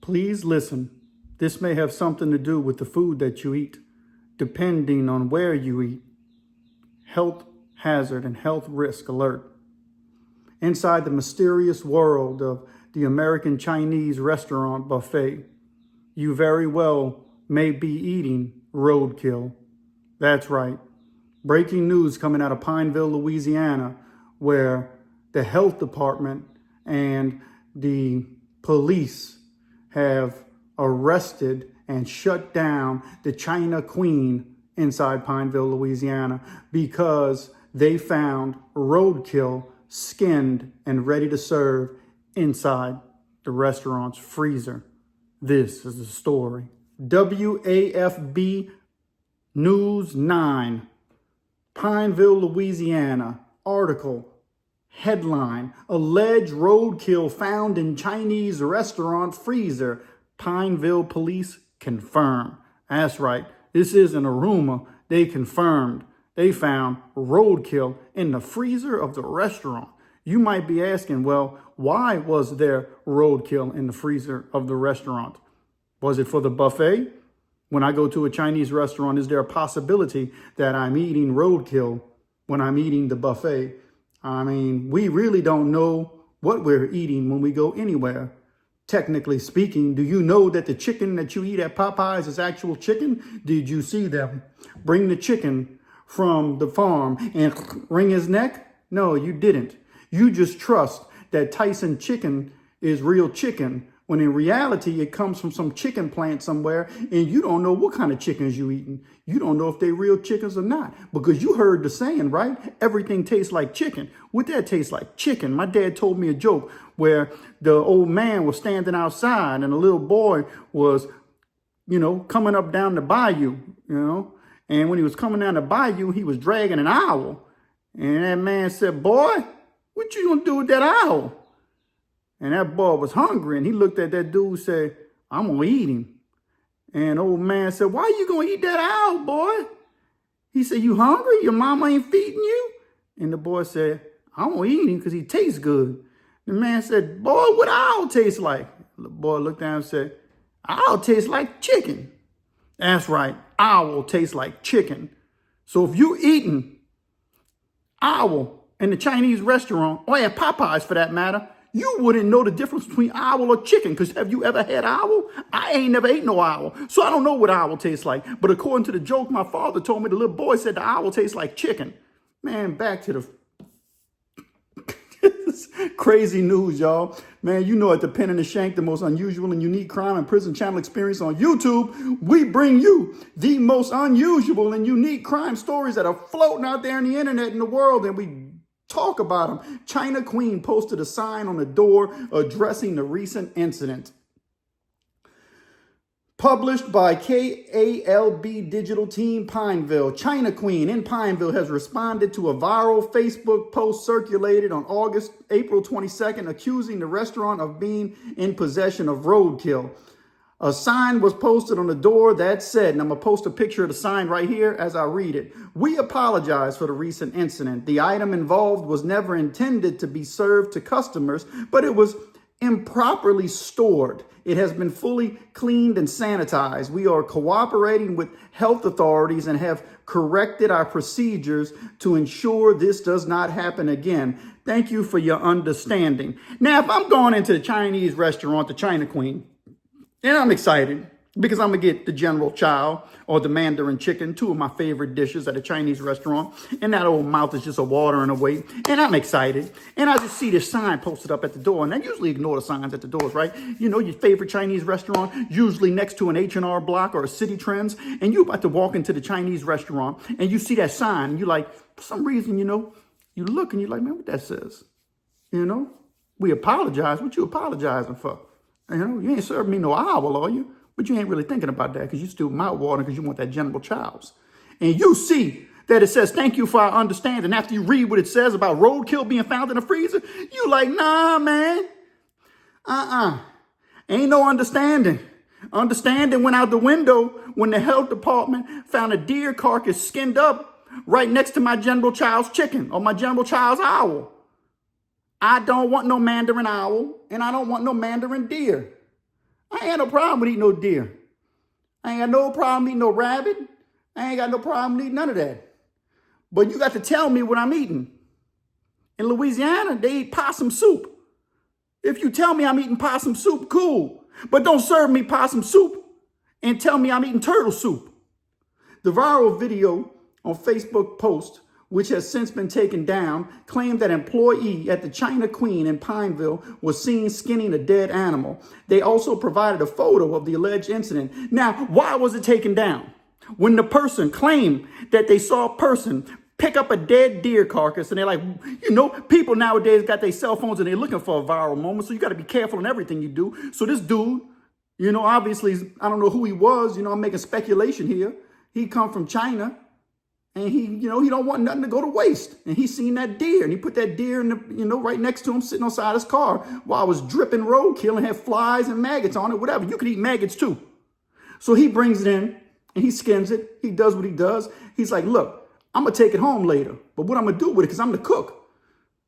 Please listen. This may have something to do with the food that you eat, depending on where you eat. Health hazard and health risk alert. Inside the mysterious world of the American Chinese restaurant buffet, you very well may be eating roadkill. That's right. Breaking news coming out of Pineville, Louisiana, where the health department and the police have arrested and shut down the China Queen inside Pineville, Louisiana, because they found roadkill skinned and ready to serve inside the restaurant's freezer. This is the story. WAFB News 9, Pineville, Louisiana, article, headline, alleged roadkill found in Chinese restaurant freezer. Pineville police confirm. That's right. This isn't a rumor. They confirmed. They found roadkill in the freezer of the restaurant. You might be asking, well, why was there roadkill in the freezer of the restaurant? Was it for the buffet? When I go to a Chinese restaurant, is there a possibility that I'm eating roadkill when I'm eating the buffet? I mean, we really don't know what we're eating when we go anywhere. Technically speaking, do you know that the chicken that you eat at Popeyes is actual chicken? Did you see them bring the chicken from the farm and wring his neck? No, you didn't. You just trust that Tyson chicken is real chicken, when in reality, it comes from some chicken plant somewhere, and you don't know what kind of chickens you eating. You don't know if they're real chickens or not, because you heard the saying, right? Everything tastes like chicken. What that tastes like? Chicken. My dad told me a joke where the old man was standing outside and a little boy was, coming up down the bayou, and when he was coming down the bayou, he was dragging an owl. And that man said, "Boy, what you gonna do with that owl?" And that boy was hungry, and he looked at that dude and said, "I'm gonna eat him." And the old man said, "Why you gonna eat that owl, boy?" He said, "You hungry? Your mama ain't feeding you?" And the boy said, "I'm gonna eat him because he tastes good." The man said, "Boy, what owl tastes like?" The boy looked down and said, "Owl tastes like chicken." That's right, owl tastes like chicken. So if you eating owl in the Chinese restaurant, or at Popeyes for that matter, you wouldn't know the difference between owl or chicken, because have you ever had owl? I ain't never ate no owl, so I don't know what owl tastes like. But according to the joke my father told me, the little boy said the owl tastes like chicken. Man, back to the crazy news, y'all. Man, at the Pen and the Shank, the most unusual and unique crime and prison channel experience on YouTube, we bring you the most unusual and unique crime stories that are floating out there in the internet in the world, and we talk about them. China Queen posted a sign on the door addressing the recent incident. Published by KALB Digital Team Pineville, China Queen in Pineville has responded to a viral Facebook post circulated on April 22nd, accusing the restaurant of being in possession of roadkill. A sign was posted on the door that said, and I'm going to post a picture of the sign right here as I read it. "We apologize for the recent incident. The item involved was never intended to be served to customers, but it was improperly stored. It has been fully cleaned and sanitized. We are cooperating with health authorities and have corrected our procedures to ensure this does not happen again. Thank you for your understanding." Now, if I'm going into the Chinese restaurant, the China Queen, and I'm excited because I'm going to get the General Chow or the Mandarin chicken, two of my favorite dishes at a Chinese restaurant. And that old mouth is just a watering away. And I'm excited. And I just see this sign posted up at the door. And I usually ignore the signs at the doors, right? Your favorite Chinese restaurant, usually next to an H&R Block or a City Trends. And you're about to walk into the Chinese restaurant and you see that sign. And you're like, for some reason, you look and you're like, man, what that says? We apologize. What you apologizing for? You ain't serving me no owl, are you? But you ain't really thinking about that because you still mouth watering because you want that General Chow's. And you see that it says, "Thank you for our understanding." After you read what it says about roadkill being found in the freezer, you like, nah, man. Ain't no understanding. Understanding went out the window when the health department found a deer carcass skinned up right next to my General Chow's chicken or my General Chow's owl. I don't want no Mandarin owl, and I don't want no Mandarin deer. I ain't got no problem with eating no deer. I ain't got no problem eating no rabbit. I ain't got no problem eating none of that. But you got to tell me what I'm eating. In Louisiana, they eat possum soup. If you tell me I'm eating possum soup, cool. But don't serve me possum soup and tell me I'm eating turtle soup. The viral video on Facebook post, which has since been taken down, claimed that an employee at the China Queen in Pineville was seen skinning a dead animal. They also provided a photo of the alleged incident. Now, why was it taken down? When the person claimed that they saw a person pick up a dead deer carcass, and they're like, people nowadays got their cell phones and they're looking for a viral moment, so you got to be careful in everything you do. So this dude, obviously, I don't know who he was, I'm making speculation here. He come from China, and he don't want nothing to go to waste. And he seen that deer, and he put that deer in the, right next to him, sitting on the side of his car while it was dripping roadkill and had flies and maggots on it, whatever. You could eat maggots too. So he brings it in, and he skins it. He does what he does. He's like, look, I'm going to take it home later. But what I'm going to do with it, because I'm the cook.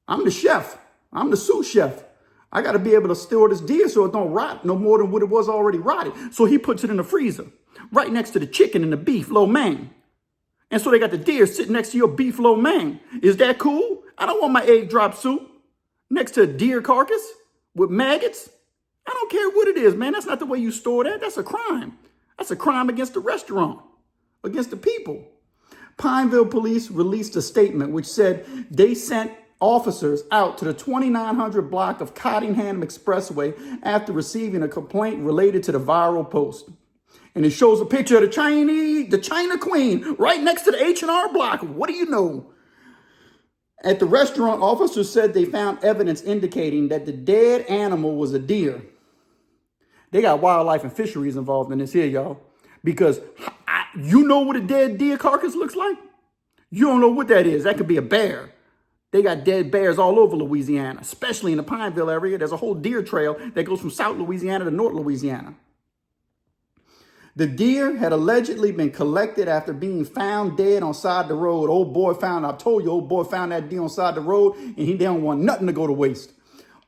I'm the chef. I'm the sous chef. I got to be able to store this deer so it don't rot no more than what it was already rotted. So he puts it in the freezer right next to the chicken and the beef lo mein. And so they got the deer sitting next to your beef lo mein. Is that cool? I don't want my egg drop soup next to a deer carcass with maggots. I don't care what it is, man. That's not the way you store that. That's a crime. That's a crime against the restaurant, against the people. Pineville police released a statement which said they sent officers out to the 2900 block of Cottingham Expressway after receiving a complaint related to the viral post. And it shows a picture of the China Queen right next to the H&R block. What do you know? At the restaurant, officers said they found evidence indicating that the dead animal was a deer. They got wildlife and fisheries involved in this here, y'all. Because you know what a dead deer carcass looks like? You don't know what that is. That could be a bear. They got dead bears all over Louisiana, especially in the Pineville area. There's a whole deer trail that goes from South Louisiana to North Louisiana. The deer had allegedly been collected after being found dead on side the road. I told you, old boy found that deer on side the road, and he didn't want nothing to go to waste.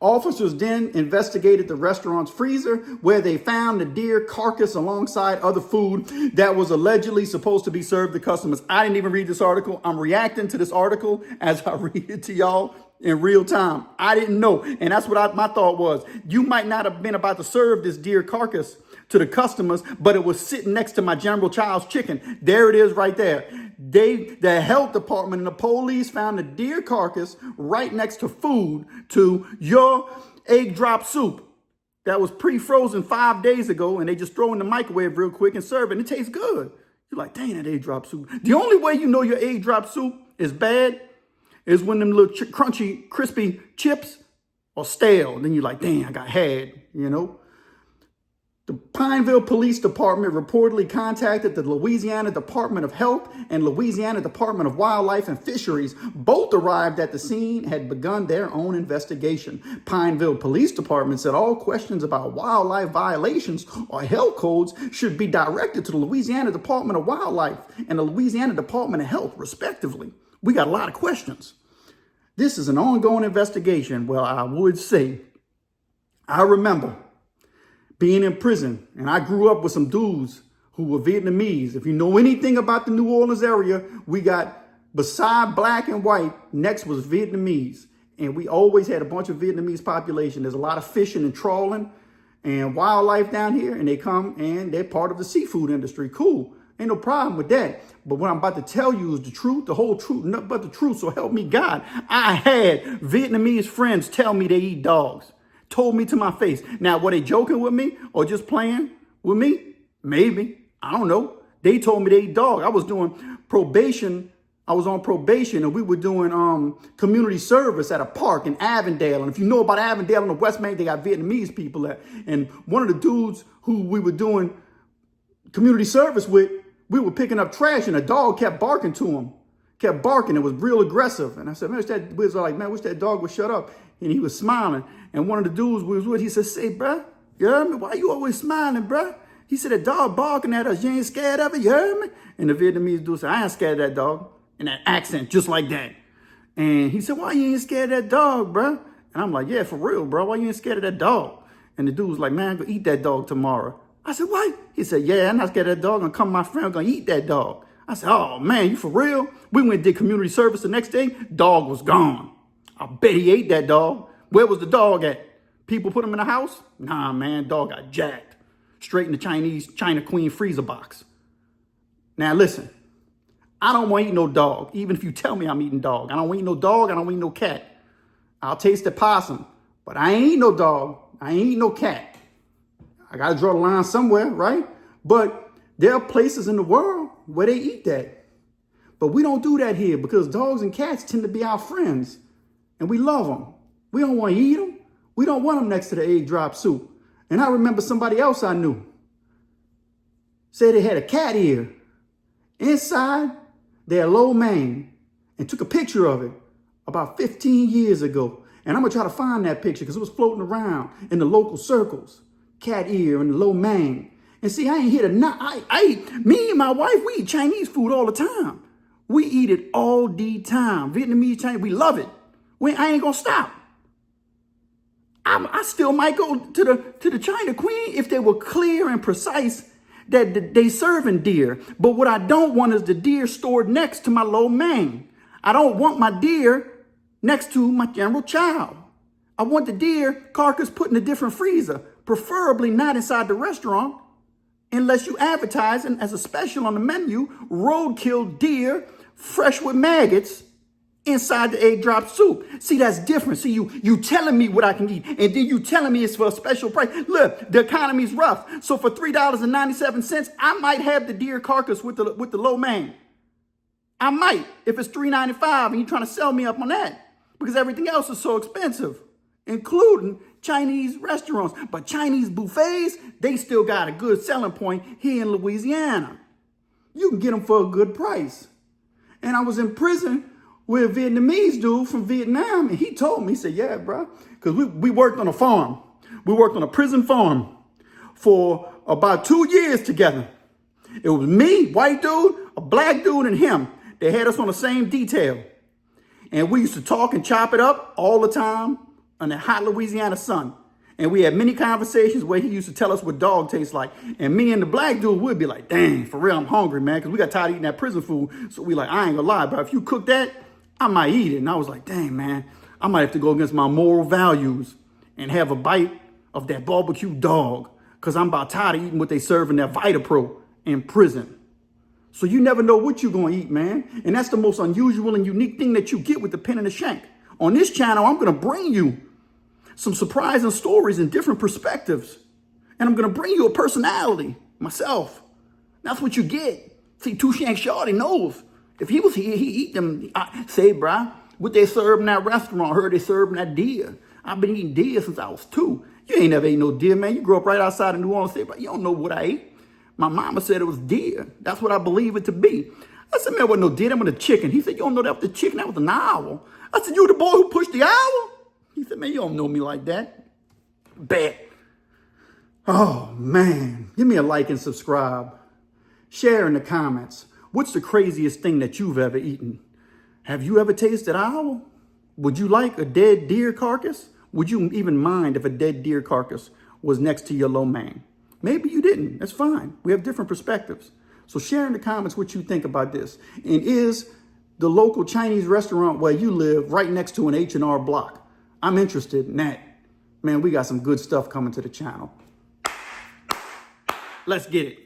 Officers then investigated the restaurant's freezer where they found the deer carcass alongside other food that was allegedly supposed to be served to customers. I didn't even read this article. I'm reacting to this article as I read it to y'all in real time. I didn't know. And that's what my thought was. You might not have been about to serve this deer carcass to the customers, but it was sitting next to my General Child's chicken. There it is right there. The health department and the police found the deer carcass right next to food to your egg drop soup that was pre-frozen 5 days ago, and they just throw in the microwave real quick and serve it, and it tastes good. You're like, dang, that egg drop soup. The only way you know your egg drop soup is bad is when them little crunchy, crispy chips are stale. Then you're like, dang, I got had, The Pineville Police Department reportedly contacted the Louisiana Department of Health and Louisiana Department of Wildlife and Fisheries. Both arrived at the scene, had begun their own investigation. Pineville Police Department said all questions about wildlife violations or health codes should be directed to the Louisiana Department of Wildlife and the Louisiana Department of Health, respectively. We got a lot of questions. This is an ongoing investigation. Well, I would say, I remember being in prison, and I grew up with some dudes who were Vietnamese. If you know anything about the New Orleans area, we got, beside black and white, next was Vietnamese. And we always had a bunch of Vietnamese population. There's a lot of fishing and trawling and wildlife down here, and they come and they're part of the seafood industry. Cool. Ain't no problem with that. But what I'm about to tell you is the truth, the whole truth, nothing but the truth. So help me God. I had Vietnamese friends tell me they eat dogs. Told me to my face. Now, were they joking with me or just playing with me? Maybe. I don't know. They told me they eat dog. I was doing probation. I was on probation, and we were doing community service at a park in Avondale. And if you know about Avondale in the West Main, they got Vietnamese people there. And one of the dudes who we were doing community service with, we were picking up trash, and a dog kept barking to him. Kept barking. It was real aggressive. And I said, man, we was like, man, wish that dog would shut up. And he was smiling. And one of the dudes we was with, he said, say, bruh, you heard me? Why you always smiling, bruh? He said, that dog barking at us. You ain't scared of it? You heard me? And the Vietnamese dude said, I ain't scared of that dog. In that accent, just like that. And he said, why you ain't scared of that dog, bruh? And I'm like, yeah, for real, bro. Why you ain't scared of that dog? And the dude was like, man, I'm gonna eat that dog tomorrow. I said, what? He said, yeah, I'm not scared of that dog. I'm gonna come with my friend, I'm gonna eat that dog. I said, oh man, you for real? We went and did community service the next day, dog was gone. I bet he ate that dog. Where was the dog at? People put him in the house? Nah, man, dog got jacked. Straight in the China Queen freezer box. Now listen, I don't want to eat no dog, even if you tell me I'm eating dog. I don't want to eat no dog, I don't want to eat no cat. I'll taste the possum, but I ain't eat no dog, I ain't eat no cat. I gotta draw the line somewhere, right? But there are places in the world where they eat that. But we don't do that here because dogs and cats tend to be our friends and we love them. We don't want to eat them. We don't want them next to the egg drop soup. And I remember somebody else I knew said they had a cat ear inside their lo mein and took a picture of it about 15 years ago. And I'm gonna try to find that picture because it was floating around in the local circles. Cat ear and lo mein. And see, I ain't here to not, me and my wife, we eat Chinese food all the time. We eat it all the time. Vietnamese, Chinese, we love it. I ain't gonna stop. I still might go to the China Queen if they were clear and precise that they serving deer. But what I don't want is the deer stored next to my lo mein. I don't want my deer next to my General Chow. I want the deer carcass put in a different freezer, preferably not inside the restaurant, unless you advertise it as a special on the menu, roadkill deer, fresh with maggots, inside the egg drop soup. See, that's different. See, you telling me what I can eat, and then you telling me it's for a special price. Look, the economy's rough. So for $3.97, I might have the deer carcass with the lo mein. I might, if it's $3.95 and you're trying to sell me up on that, because everything else is so expensive, including Chinese restaurants. But Chinese buffets, they still got a good selling point here in Louisiana. You can get them for a good price. And I was in prison with a Vietnamese dude from Vietnam, and he told me, he said, yeah, bro, because we worked on a farm. We worked on a prison farm for about 2 years together. It was me, white dude, a black dude, and him. They had us on the same detail. And we used to talk and chop it up all the time in the hot Louisiana sun. And we had many conversations where he used to tell us what dog tastes like. And me and the black dude would be like, dang, for real, I'm hungry, man, because we got tired of eating that prison food. So we like, I ain't gonna lie, bro, if you cook that, I might eat it. And I was like, dang, man, I might have to go against my moral values and have a bite of that barbecue dog because I'm about tired of eating what they serve in that Vitapro in prison. So you never know what you're going to eat, man. And that's the most unusual and unique thing that you get with the pen and the shank. On this channel, I'm going to bring you some surprising stories and different perspectives. And I'm going to bring you a personality, myself. That's what you get. See, Two Shank Shorty knows. If he was here, he'd eat them. I say, bruh, what they serve in that restaurant, I heard they serving that deer. I've been eating deer since I was 2. You ain't never ate no deer, man. You grew up right outside of New Orleans. Say, but you don't know what I ate. My mama said it was deer. That's what I believe it to be. I said, man, it wasn't no deer. That was a chicken. He said, you don't know that was the chicken. That was an owl. I said, you the boy who pushed the owl? He said, man, you don't know me like that. Bet. Oh, man. Give me a like and subscribe. Share in the comments. What's the craziest thing that you've ever eaten? Have you ever tasted owl? Would you like a dead deer carcass? Would you even mind if a dead deer carcass was next to your lo mein? Maybe you didn't. That's fine. We have different perspectives. So share in the comments what you think about this. And is the local Chinese restaurant where you live right next to an H&R Block? I'm interested in that. Man, we got some good stuff coming to the channel. Let's get it.